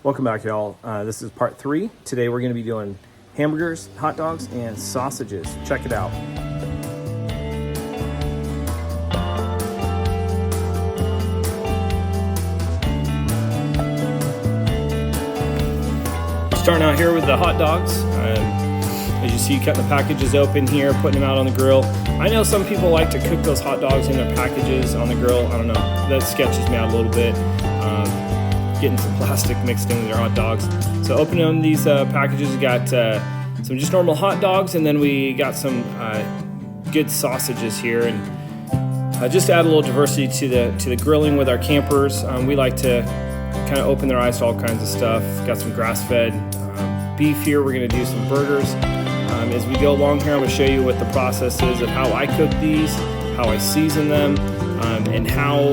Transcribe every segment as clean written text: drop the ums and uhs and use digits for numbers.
Welcome back, y'all. This is part 3. Today we're going to be doing hamburgers, hot dogs, and sausages. Check it out. Starting out here with the hot dogs. As you see, cutting the packages open here, putting them out on the grill. I know some people like to cook those hot dogs in their packages on the grill. I don't know, that sketches me out a little bit. Getting some plastic mixed in with their hot dogs. So opening these packages, we got some just normal hot dogs, and then we got some good sausages here. And just to add a little diversity to the grilling with our campers, we like to kind of open their eyes to all kinds of stuff. Got some grass-fed beef here. We're going to do some burgers. As we go along here, I'm going to show you what the process is of how I cook these, how I season them, and how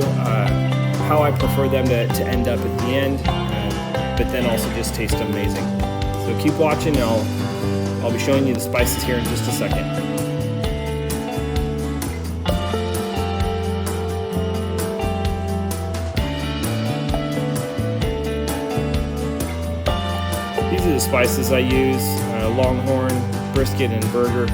I prefer them to end up at the end, but then also just taste amazing. So keep watching, and I'll be showing you the spices here in just a second. These are the spices I use: Longhorn, brisket, and burger.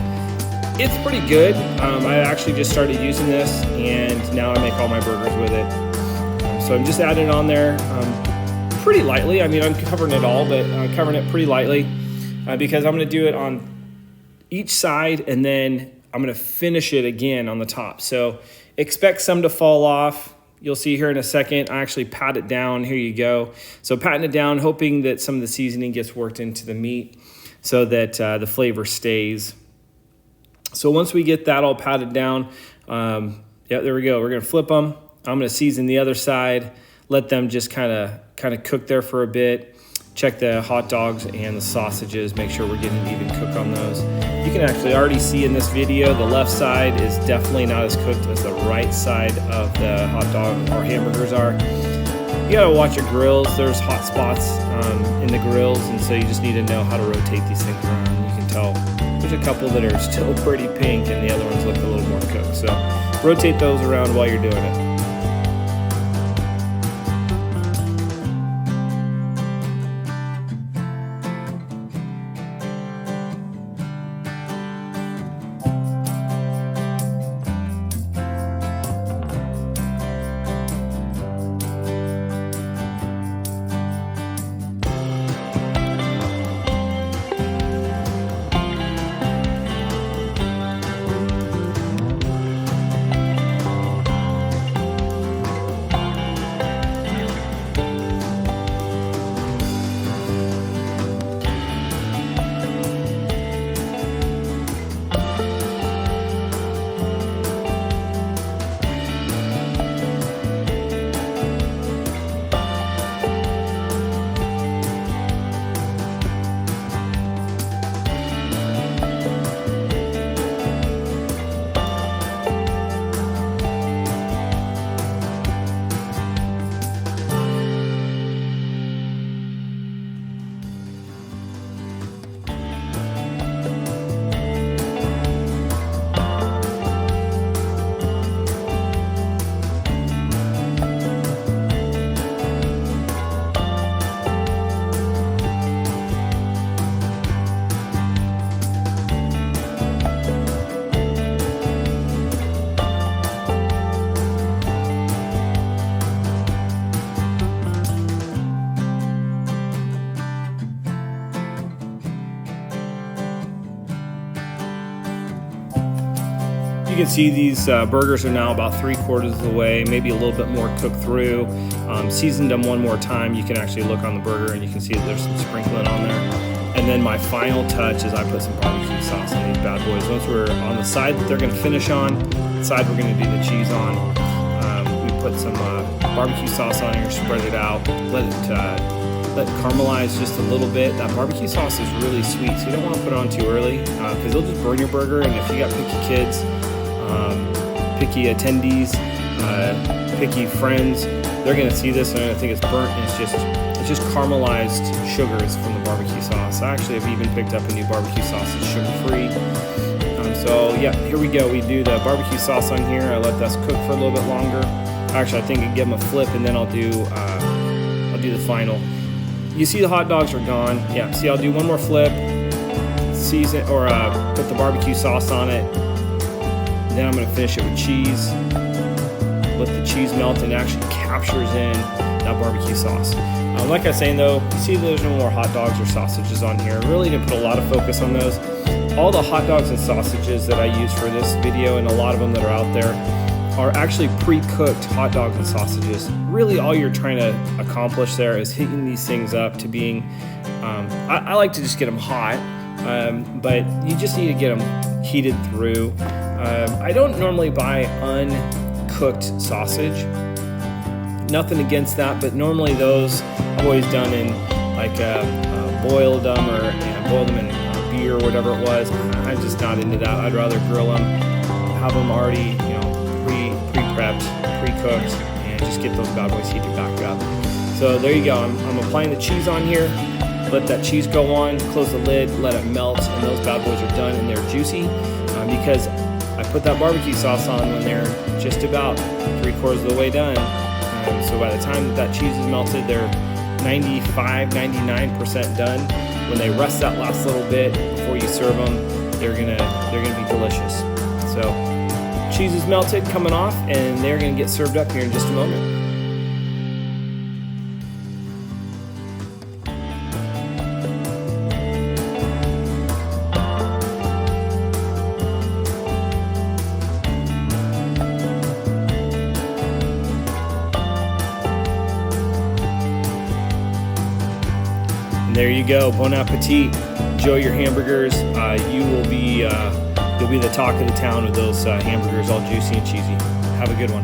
It's pretty good. I actually just started using this, and now I make all my burgers with it. So I'm just adding it on there pretty lightly. I mean, I'm covering it all, but I'm covering it pretty lightly because I'm going to do it on each side, and then I'm going to finish it again on the top. So expect some to fall off. You'll see here in a second. I actually pat it down. Here you go. So patting it down, hoping that some of the seasoning gets worked into the meat so that the flavor stays. So once we get that all patted down, yeah, there we go. We're going to flip them. I'm going to season the other side, let them just kind of cook there for a bit. Check the hot dogs and the sausages, make sure we're getting an even cook on those. You can actually already see in this video, the left side is definitely not as cooked as the right side of the hot dog or hamburgers are. You got to watch your grills. There's hot spots in the grills, and so you just need to know how to rotate these things around. You can tell there's a couple that are still pretty pink and the other ones look a little more cooked. So rotate those around while you're doing it. You can see these burgers are now about 3/4 of the way, maybe a little bit more cooked through. Seasoned them one more time. You can actually look on the burger and you can see that there's some sprinkling on there. And then my final touch is I put some barbecue sauce on these bad boys. Once we're on the side that they're going to finish on, the side we're going to do the cheese on, we put some barbecue sauce on here, spread it out, let it caramelize just a little bit. That barbecue sauce is really sweet, so you don't want to put it on too early because it'll just burn your burger. And if you got picky kids, picky attendees, picky friends, they're going to see this and they're going to think it's burnt, and it's just caramelized sugars from the barbecue sauce. I actually have even picked up a new barbecue sauce that's sugar-free. So yeah, here we go. We do the barbecue sauce on here. I let that cook for a little bit longer. Actually, I think I give them a flip, and then I'll do the final. you see the hot dogs are gone. Yeah, see, I'll do one more flip, season or put the barbecue sauce on it. Then I'm gonna finish it with cheese. Let the cheese melt and actually captures in that barbecue sauce. Like I was saying though, you see there's no more hot dogs or sausages on here. Really didn't put a lot of focus on those. All the hot dogs and sausages that I use for this video, and a lot of them that are out there, are actually pre-cooked hot dogs and sausages. Really all you're trying to accomplish there is heating these things up to being, I like to just get them hot, but you just need to get them heated through. I don't normally buy uncooked sausage. Nothing against that, but normally those I've always done in like boiled them or boiled them in beer or whatever it was. I'm just not into that. I'd rather grill them, have them already, pre-prepped, pre-cooked, and just get those bad boys heated back up. So there you go. I'm applying the cheese on here. Let that cheese go on. Close the lid. Let it melt, and those bad boys are done and they're juicy because I put that barbecue sauce on when they're just about 3/4 of the way done. So by the time that cheese is melted, they're 95, 99% done. When they rest that last little bit before you serve them, they're gonna be delicious. So cheese is melted, coming off, and they're gonna get served up here in just a moment. There you go. Bon appetit. Enjoy your hamburgers. You'll be the talk of the town with those hamburgers, all juicy and cheesy. Have a good one.